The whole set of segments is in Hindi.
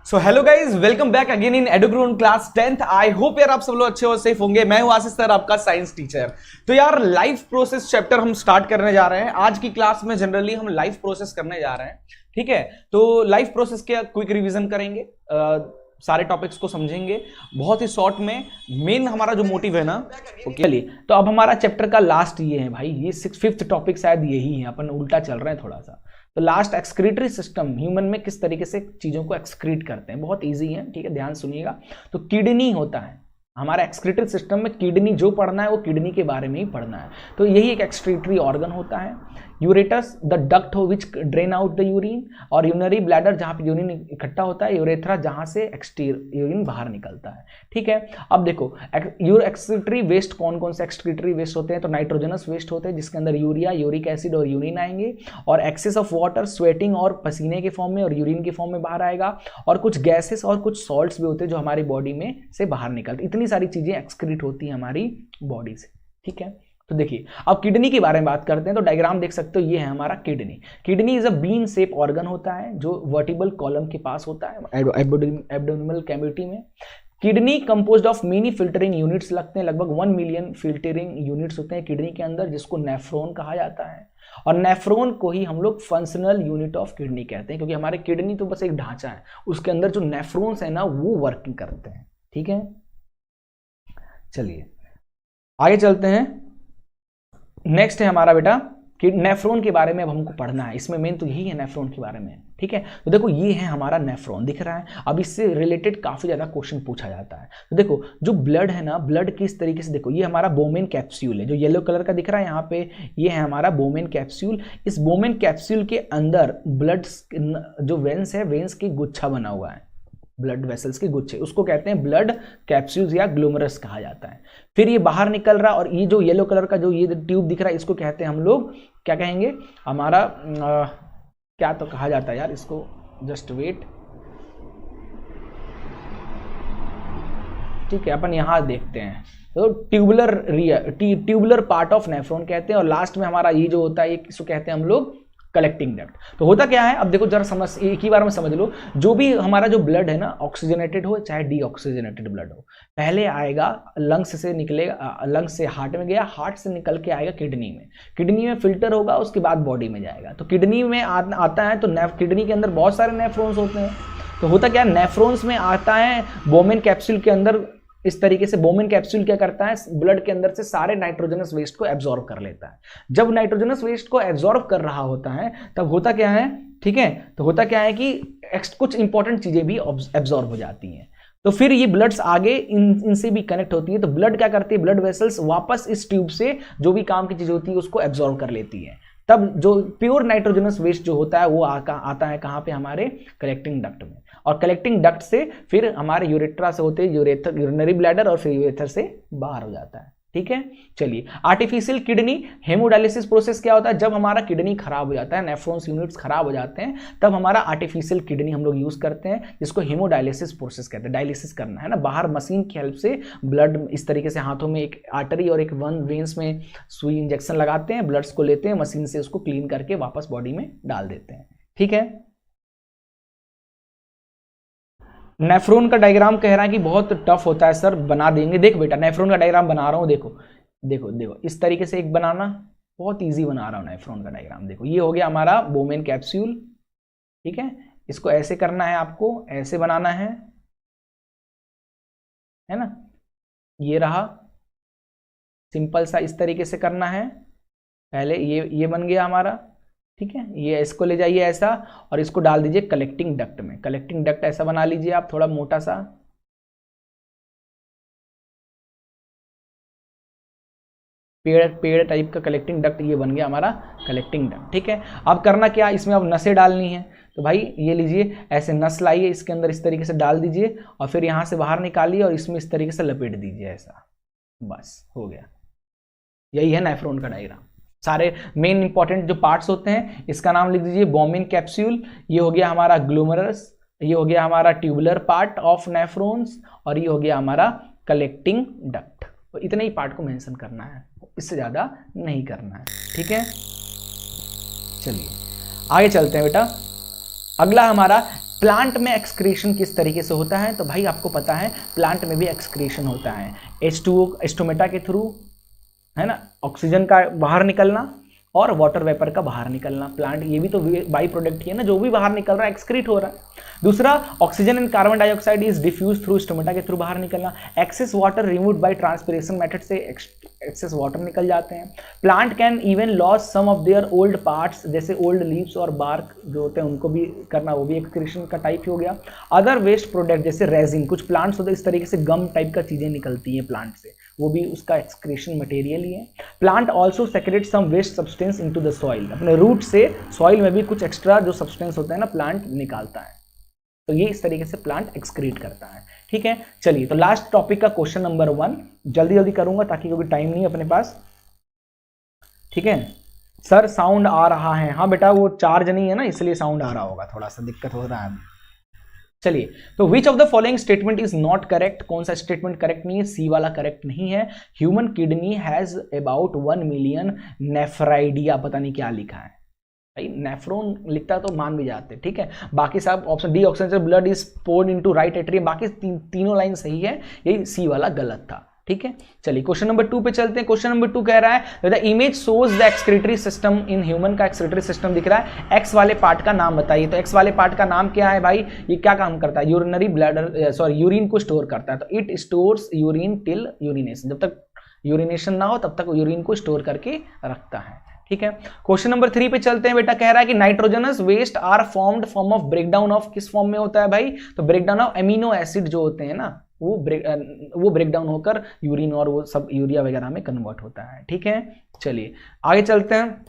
So hello guys, welcome back again in Edugrown class 10th। I hope यार आप सब लोग अच्छे और सेफ होंगे। मैं हूं आशीष सर, आपका साइंस टीचर। तो यार लाइफ प्रोसेस चैप्टर हम स्टार्ट करने जा रहे हैं आज की क्लास में। जनरली हम लाइफ प्रोसेस करने जा रहे हैं, ठीक है। तो लाइफ प्रोसेस के क्विक रिवीजन करेंगे, सारे टॉपिक्स को समझेंगे बहुत ही शॉर्ट में। मेन हमारा जो मोटिव है ना, ओके चलिए। तो अब हमारा चैप्टर का लास्ट ये है भाई, ये 5th टॉपिक शायद यही है, अपन उल्टा चल रहे हैं थोड़ा सा। तो लास्ट एक्सक्रीटरी सिस्टम, ह्यूमन में किस तरीके से चीजों को एक्सक्रीट करते हैं, बहुत इजी है, ठीक है, ध्यान सुनिएगा। तो किडनी होता है हमारा एक्सक्रीटरी सिस्टम में। किडनी जो पढ़ना है वो किडनी के बारे में ही पढ़ना है। तो यही एक एक्सक्रीटरी ऑर्गन होता है। यूरेटस द डक्ट हो विच ड्रेन आउट द यूरिन, और यूरिनरी ब्लैडर जहां पे यूरिन इकट्ठा होता है, यूरेथ्रा जहां से यूरिन बाहर निकलता है, ठीक है। अब देखो एक्सक्रीटरी वेस्ट कौन कौन से एक्सक्रीटरी वेस्ट होते हैं। तो नाइट्रोजनस वेस्ट होते हैं जिसके अंदर यूरिया, यूरिक एसिड और यूरिन आएंगे, और एक्सेस ऑफ वाटर, स्वेटिंग और पसीने के फॉर्म में और यूरिन के फॉर्म में बाहर आएगा, और कुछ गैसेस और कुछ सॉल्ट्स भी होते हैं जो हमारी बॉडी में से बाहर निकलते। इतनी सारी चीजें एक्सक्रीट होती है हमारी बॉडी से, ठीक है। तो देखिए अब किडनी के बारे में बात करते हैं। तो डायग्राम देख सकते हो, ये है हमारा kidney. Kidney is a bean shape organ होता है जो वर्टिबल कॉलम के पास होता है एब्डोमिनल कैविटी में। Kidney composed of many filtering units लगते हैं, लगभग 1 मिलियन फिल्टरिंग यूनिट्स होते हैं किडनी के अंदर, जिसको नेफ्रॉन कहा जाता है। और नेफ्रॉन को ही हम लोग फंक्शनल यूनिट ऑफ किडनी कहते हैं, क्योंकि हमारे किडनी तो बस एक ढांचा है, उसके अंदर जो नेफ्रॉन्स है ना वो वर्किंग करते हैं, ठीक है। चलिए आगे चलते हैं। नेक्स्ट है हमारा बेटा कि नेफ्रॉन के बारे में अब हमको पढ़ना है। इसमें मेन तो यही है नेफ्रॉन के बारे में, ठीक है। तो देखो ये है हमारा नेफ्रॉन, दिख रहा है। अब इससे रिलेटेड काफी ज्यादा क्वेश्चन पूछा जाता है। तो देखो जो ब्लड है ना, ब्लड किस तरीके से, देखो ये हमारा बोमेन कैप्सूल है जो येलो कलर का दिख रहा है यहाँ पे, ये है हमारा बोमेन कैप्सूल। इस बोमेन कैप्सूल के अंदर ब्लड जो वेन्स है, वेन्स की गुच्छा बना हुआ है, ब्लड वेसल्स के गुच्छे, उसको कहते हैं ब्लड कैप्सूल्स या ग्लोमेरुलस कहा जाता है। फिर ये बाहर निकल रहा, और ये जो येलो कलर का जो ये ट्यूब दिख रहा है, इसको कहते हैं हम लोग, क्या कहेंगे, हमारा क्या तो कहा जाता है यार इसको, जस्ट वेट, ठीक है, अपन यहां देखते हैं। तो ट्यूबुलर पार्ट ऑफ नेफ्रॉन कहते हैं। और लास्ट में हमारा ये जो होता है, इसको कहते हैं हम लोग कलेक्टिंग डक्ट। तो होता क्या है, अब देखो जरा समझ, एक ही बार में समझ लो। जो भी हमारा जो ब्लड है ना, ऑक्सीजनेटेड हो चाहे डीऑक्सीजनेटेड ब्लड हो, पहले आएगा लंग्स से, निकलेगा लंग्स से हार्ट में गया, हार्ट से निकल के आएगा किडनी में, किडनी में फिल्टर होगा, उसके बाद बॉडी में जाएगा। तो किडनी में आता है, तो किडनी के अंदर बहुत सारे नेफ्रॉन्स होते हैं। तो होता क्या है, नेफ्रॉन्स में आता है बोमेन कैप्सूल के अंदर। इस तरीके से बोमेन कैप्सूल क्या करता है, ब्लड के अंदर से सारे नाइट्रोजनस वेस्ट को एब्जॉर्ब कर लेता है। जब नाइट्रोजनस वेस्ट को एब्जॉर्ब कर रहा होता है, तब होता क्या है, ठीक है, तो होता क्या है कि कुछ इंपॉर्टेंट चीजें भी एब्जॉर्ब हो जाती हैं। तो फिर ये ब्लड्स आगे इनसे भी कनेक्ट होती है। तो ब्लड क्या करती है, ब्लड वेसल्स वापस इस ट्यूब से जो भी काम की चीज होती है उसको एब्जॉर्ब कर लेती है। तब जो प्योर नाइट्रोजनस वेस्ट जो होता है वो आता है कहाँ पे, हमारे कलेक्टिंग डक्ट में। और कलेक्टिंग डक्ट से फिर हमारे यूरेट्रा से होते हैं यूरिनरी ब्लैडर, और फिर यूरेथर से बाहर हो जाता है, ठीक है। चलिए आर्टिफिशियल किडनी हेमोडायलिसिस प्रोसेस क्या होता है, जब हमारा किडनी खराब हो जाता है, नेफ्रॉन्स यूनिट्स खराब हो जाते हैं, तब हमारा आर्टिफिशियल किडनी हम लोग यूज करते हैं, जिसको हेमोडायलिसिस प्रोसेस कहते हैं। डायलिसिस करना है ना, बाहर मशीन की हेल्प से ब्लड इस तरीके से हाथों में एक आर्टरी और एक वेन्स में सुई इंजेक्शन लगाते हैं, ब्लड्स को लेते हैं मशीन से, उसको क्लीन करके वापस बॉडी में डाल देते हैं, ठीक है। नेफ्रॉन का डायग्राम कह रहा है कि बहुत टफ होता है सर, बना देंगे। देख बेटा नेफ्रॉन का डायग्राम बना रहा हूं, देखो देखो देखो, इस तरीके से एक बनाना, बहुत इजी बना रहा हूं नेफ्रॉन का डायग्राम। देखो ये हो गया हमारा बोमेन कैप्सूल, ठीक है। इसको ऐसे करना है, आपको ऐसे बनाना है ना, ये रहा, सिंपल सा इस तरीके से करना है। पहले ये बन गया हमारा, ठीक है। ये इसको ले जाइए ऐसा, और इसको डाल दीजिए कलेक्टिंग डक्ट में। कलेक्टिंग डक्ट ऐसा बना लीजिए आप, थोड़ा मोटा सा, पेड़ टाइप का कलेक्टिंग डक्ट, ये बन गया हमारा कलेक्टिंग डक्ट, ठीक है। अब करना क्या, इसमें अब नसें डालनी है। तो भाई ये लीजिए, ऐसे नस लाइए, इसके अंदर इस तरीके से डाल दीजिए, और फिर यहाँ से बाहर निकालिए, और इसमें इस तरीके से लपेट दीजिए, ऐसा, बस हो गया। यही है नेफ्रॉन का डायग्राम। सारे मेन इंपॉर्टेंट जो पार्ट्स होते हैं, इसका नाम लिख दीजिए बोमेन कैप्सूल, ये हो गया हमारा ग्लोमेरुलस, ये हो गया हमारा ट्यूबुलर पार्ट ऑफ नेफ्रॉन्स, और ये हो गया हमारा कलेक्टिंग डक्ट। तो इतने ही पार्ट को मेंशन करना है, इससे ज्यादा नहीं करना है, ठीक है। चलिए आगे चलते हैं बेटा। अगला हमारा प्लांट में एक्सक्रीशन किस तरीके से होता है, तो भाई आपको पता है प्लांट में भी एक्सक्रीशन होता है H2O स्टोमेटा के थ्रू, है ना, ऑक्सीजन का बाहर निकलना और वाटर वेपर का बाहर निकलना। प्लांट ये भी तो बाई प्रोडक्ट ही है ना, जो भी बाहर निकल रहा है एक्सक्रीट हो रहा है। दूसरा, oxygen and carbon dioxide is diffuse through stomata के थ्रू बाहर निकलना। Excess water removed by transpiration method से एक्सेस वाटर निकल जाते हैं। Plant can even loss some of their old parts, जैसे ओल्ड लीव्स और बार्क जो होते हैं उनको भी करना, वो भी एक्सक्रीशन का टाइप हो गया। अदर वेस्ट प्रोडक्ट जैसे रेजिन, कुछ प्लांट्स होते हैं इस तरीके से गम टाइप का चीजें निकलती हैं प्लांट से, वो भी उसका एक्सक्रीशन मटेरियल ही है। Plant also secrete some waste substance into the soil, अपने रूट से सॉइल में भी कुछ एक्स्ट्रा जो सब्सटेंस होता है ना प्लांट निकालता है, तो ये इस तरीके से प्लांट एक्सक्रीट करता है। ठीक है, चलिए तो लास्ट टॉपिक का क्वेश्चन नंबर 1 जल्दी जल्दी करूंगा ताकि क्योंकि टाइम नहीं है अपने पास। ठीक है सर, साउंड आ रहा है? हाँ बेटा, वो चार्ज नहीं है ना इसलिए साउंड आ रहा होगा, थोड़ा सा दिक्कत हो रहा है। चलिए, तो which of the following statement is not correct, कौन सा स्टेटमेंट करेक्ट नहीं है? सी वाला करेक्ट नहीं है। Human kidney has about 1 million nephridia, पता नहीं क्या लिखा है भाई, नेफ्रॉन लिखता तो मान भी जाते। ठीक है, बाकी सब option D, oxygen blood is poured into right atrium, बाकी तीनों लाइन सही है, यही सी वाला गलत था। ठीक है, चलिए क्वेश्चन नंबर 2 पे चलते हैं। क्वेश्चन नंबर 2 कह रहा है the image shows the excretory system in human, का एक्सक्रीटरी सिस्टम दिख रहा है। एक्स वाले पार्ट का नाम बताइए, तो एक्स वाले पार्ट का नाम क्या है भाई? ये क्या काम करता है? यूरिनरी ब्लैडर, सॉरी यूरिन को स्टोर करता है, तो it stores urine till urination, जब तक यूरिनेशन ना हो तब तक यूरिन को स्टोर करके रखता है। ठीक है, क्वेश्चन नंबर 3 पे चलते हैं बेटा। कह रहा है कि nitrogenous waste are formed form of breakdown of, किस फॉर्म में होता है भाई? तो ब्रेकडाउन ऑफ अमीनो एसिड जो होते हैं ना, वो ब्रेकडाउन होकर यूरिन और वो सब यूरिया वगैरह में कन्वर्ट होता है। ठीक है, चलिए आगे चलते हैं।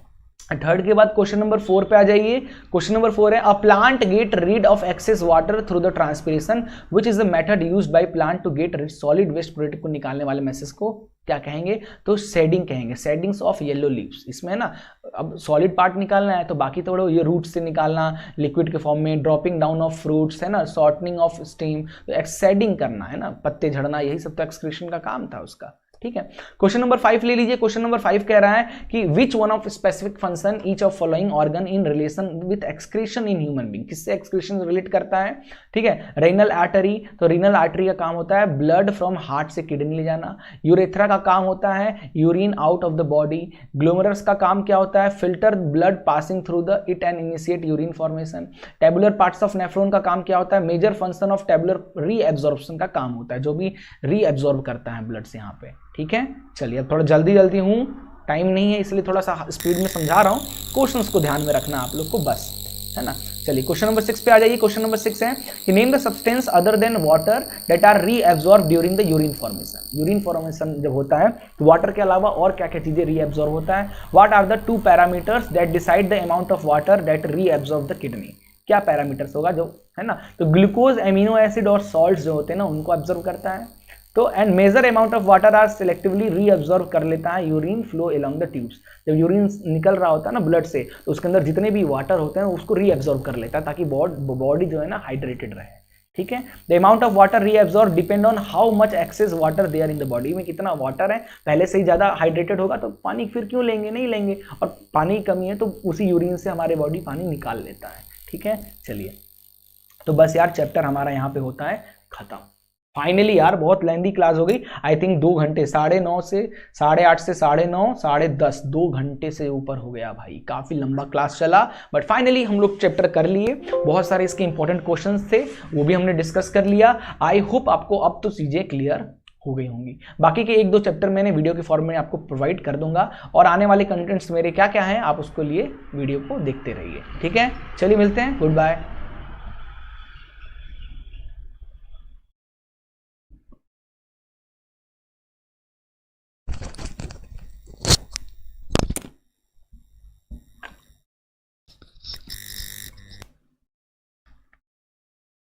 थर्ड के बाद क्वेश्चन नंबर 4 पे आ जाइए। क्वेश्चन नंबर 4 है a plant get rid of excess water through the transpiration which is the method used by plant to get rid solid waste product को निकालने वाले मैसेज को क्या कहेंगे? तो शेडिंग कहेंगे, शेडिंग्स ऑफ येलो लीव्स। इसमें है ना, अब सॉलिड पार्ट निकालना है तो बाकी तो ये रूट से निकालना, लिक्विड के फॉर्म में, ड्रॉपिंग डाउन ऑफ फ्रूट्स है ना, शॉर्टनिंग ऑफ स्टीम, तो शेडिंग करना है ना, पत्ते झड़ना, यही सब तो एक्सक्रीशन का काम था उसका। ठीक है, क्वेश्चन नंबर 5 ले लीजिए। क्वेश्चन नंबर 5 कह रहा है कि which one of specific function each of following organ in relation with excretion in human being, किससे एक्सक्रीशन रिलेट करता है? ठीक है, रेनल आर्टरी, तो रेनल आर्टरी का काम होता है ब्लड फ्रॉम हार्ट से किडनी ले जाना। यूरेथ्रा का काम होता है urine out of the body. Glomerulus का काम क्या होता है? Filter blood passing through the it and initiate urine formation. Tabular parts of nephron का काम क्या होता है? Major function of tubular reabsorption का काम होता है, जो भी रीएब्जॉर्ब करता है ब्लड से यहाँ पे। ठीक है, चलिए अब थोड़ा जल्दी जल्दी हूँ, टाइम नहीं है इसलिए थोड़ा सा स्पीड में समझा रहा हूँ, क्वेश्चंस को ध्यान में रखना आप लोग को बस, है ना। चलिए क्वेश्चन नंबर 6 पे आ जाइए। क्वेश्चन नंबर 6 है कि name the substance other than water that are reabsorb during the urine formation. Urine formation जब होता है तो वाटर के अलावा और क्या क्या चीजें रीएब्जॉर्ब होता है? What are the 2 parameters that decide the amount of water that reabsorb the kidney? क्या पैरामीटर्स होगा जो, है ना, तो ग्लूकोज, एमिनो एसिड और सॉल्ट जो होते हैं ना उनको ऑब्जर्व करता है। तो and major amount of water are selectively reabsorb कर लेता है urine flow along the tubes. जब यूरिन निकल रहा होता है ना ब्लड से, तो उसके अंदर जितने भी वाटर होते हैं उसको रीअब्जॉर्ब कर लेता है ताकि बॉडी जो है ना हाइड्रेटेड रहे। ठीक है, the amount of water reabsorb depend on how much excess water there in the body. में कितना वाटर है, पहले से ही ज्यादा हाइड्रेटेड होगा तो पानी फिर क्यों लेंगे, नहीं लेंगे, और पानी की कमी है तो उसी यूरिन से हमारे बॉडी पानी निकाल लेता है। ठीक है, चलिए तो बस यार चैप्टर हमारा यहाँ पे होता है खत्म। फाइनली यार बहुत लेंदी क्लास हो गई, आई थिंक 2 घंटे, 9:30 से 8:30 से 9:30 10:30 2 घंटे से ऊपर हो गया भाई, काफी लंबा क्लास चला, बट फाइनली हम लोग चैप्टर कर लिए। बहुत सारे इसके इंपॉर्टेंट क्वेश्चंस थे वो भी हमने डिस्कस कर लिया। आई होप आपको अब तो चीजें क्लियर हो गई होंगी। बाकी के 1-2 चैप्टर मैंने वीडियो के फॉर्म में आपको प्रोवाइड कर दूंगा, और आने वाले कंटेंट्स मेरे क्या क्या हैं आप उसको लिए वीडियो को देखते रहिए। ठीक है, चलिए मिलते हैं, गुड बाय।